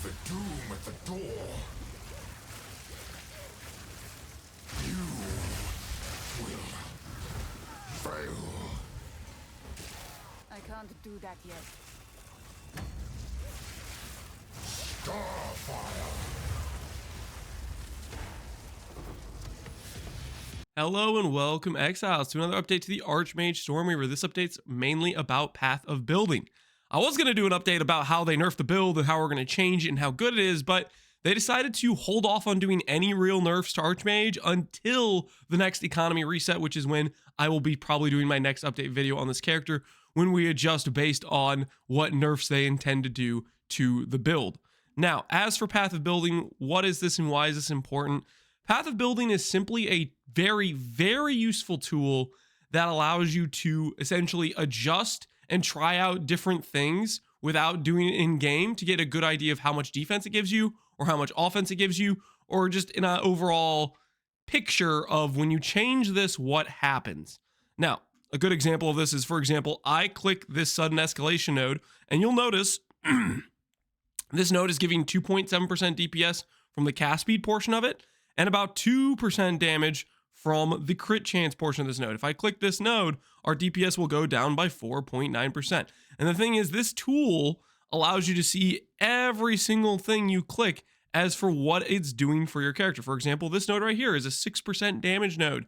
the doom at the door. You will fail. I can't do that yet. Starfire. Hello and welcome, Exiles, to another update to the Archmage Stormweaver. This update's mainly about Path of Building. I was going to do an update about how they nerfed the build and how we're going to change it and how good it is, but they decided to hold off on doing any real nerfs to Archmage until the next economy reset, which is when I will be probably doing my next update video on this character, when we adjust based on what nerfs they intend to do to the build. Now, as for Path of Building, what is this and why is this important? Path of Building is simply a very, very useful tool that allows you to essentially adjust and try out different things without doing it in game to get a good idea of how much defense it gives you or how much offense it gives you, or just in an overall picture of when you change this, what happens. Now, a good example of this is, for example, I click this sudden escalation node and you'll notice this node is giving 2.7% DPS from the cast speed portion of it, and about 2% damage from the crit chance portion of this node. If I click this node, our DPS will go down by 4.9%. And the thing is, this tool allows you to see every single thing you click as for what it's doing for your character. For example, this node right here is a 6% damage node.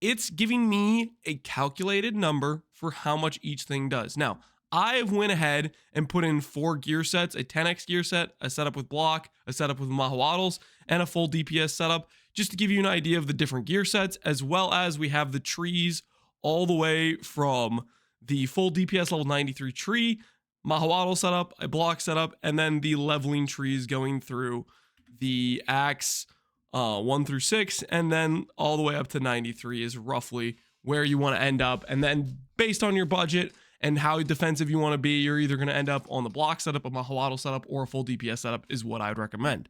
It's giving me a calculated number for how much each thing does. Now, I've went ahead and put in 4 gear sets, a 10x gear set, a setup with block, a setup with Mahawaddles, and a full DPS setup, just to give you an idea of the different gear sets, as well as we have the trees all the way from the full DPS level 93 tree, Mahawaddle setup, a block setup, and then the leveling trees going through the axe 1 through 6, and then all the way up to 93 is roughly where you want to end up. And then based on your budget and how defensive you want to be, you're either going to end up on the block setup, a Mahawaddle setup, or a full DPS setup is what I would recommend.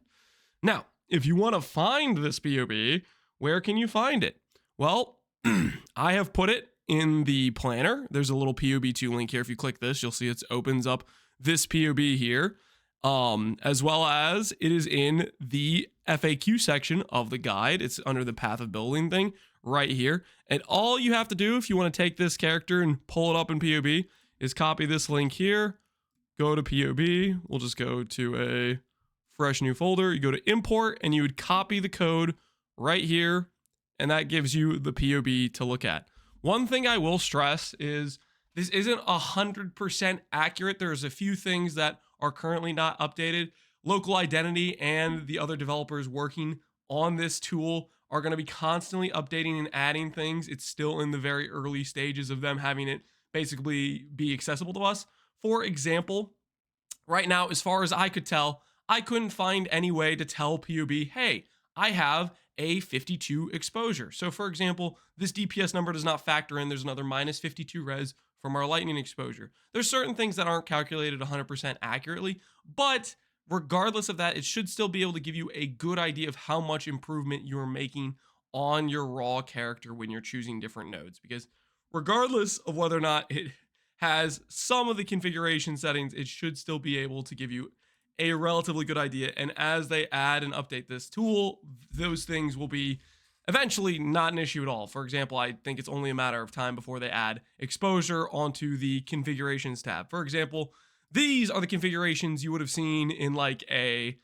Now, if you want to find this PoB, where can you find it? Well, I have put it in the planner. There's a little PoB2 link here. If you click this, you'll see it opens up this PoB here, as well as it is in the FAQ section of the guide. It's under the Path of Building thing right here. And all you have to do if you want to take this character and pull it up in PoB is copy this link here, go to PoB. We'll just go to a fresh new folder. You go to import and you would copy the code right here, and that gives you the PoB to look at. One thing I will stress is this isn't 100% accurate. There's a few things that are currently not updated. Local Identity and the other developers working on this tool are going to be constantly updating and adding things. It's still in the very early stages of them having it basically be accessible to us. For example, right now, as far as I could tell, I couldn't find any way to tell PoB, hey, I have a 52 exposure. So for example, this DPS number does not factor in. There's another minus 52 res from our lightning exposure. There's certain things that aren't calculated 100% accurately, but regardless of that, it should still be able to give you a good idea of how much improvement you're making on your raw character when you're choosing different nodes. Because regardless of whether or not it has some of the configuration settings, it should still be able to give you a relatively good idea. And as they add and update this tool, those things will be eventually not an issue at all. For example, I think it's only a matter of time before they add exposure onto the configurations tab. For example, these are the configurations you would have seen in like a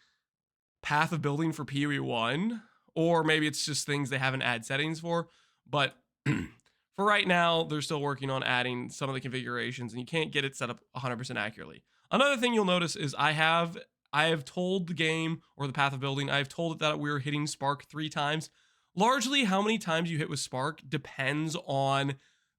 Path of Building for PoE 1, or maybe it's just things they haven't added settings for. But for right now, they're still working on adding some of the configurations, and you can't get it set up 100% accurately. Another thing you'll notice is I have told the game, or the Path of Building, I've told it that we're hitting Spark 3 times. Largely, how many times you hit with Spark depends on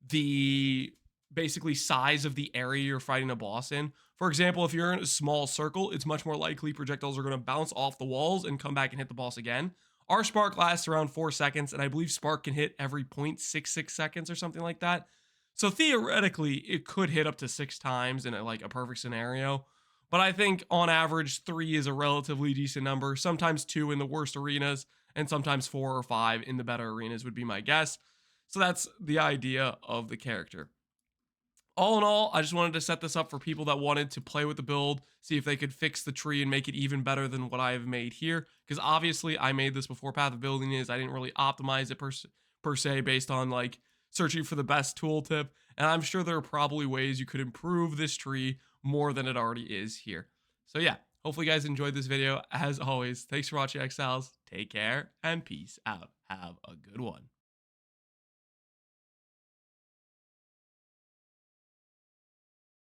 the basically size of the area you're fighting a boss in. For example, if you're in a small circle, it's much more likely projectiles are going to bounce off the walls and come back and hit the boss again. Our Spark lasts around 4 seconds, and I believe Spark can hit every 0.66 seconds or something like that. So theoretically, it could hit up to 6 times in a perfect scenario. But I think on average, 3 is a relatively decent number. Sometimes 2 in the worst arenas, and sometimes 4 or 5 in the better arenas would be my guess. So that's the idea of the character. all in all, I just wanted to set this up for people that wanted to play with the build, see if they could fix the tree and make it even better than what I have made here. Because obviously I made this before Path of Building is. I didn't really optimize it per se based on like searching for the best tooltip. And I'm sure there are probably ways you could improve this tree more than it already is here. So yeah, hopefully you guys enjoyed this video. As always, thanks for watching, Exiles. Take care and peace out. Have a good one.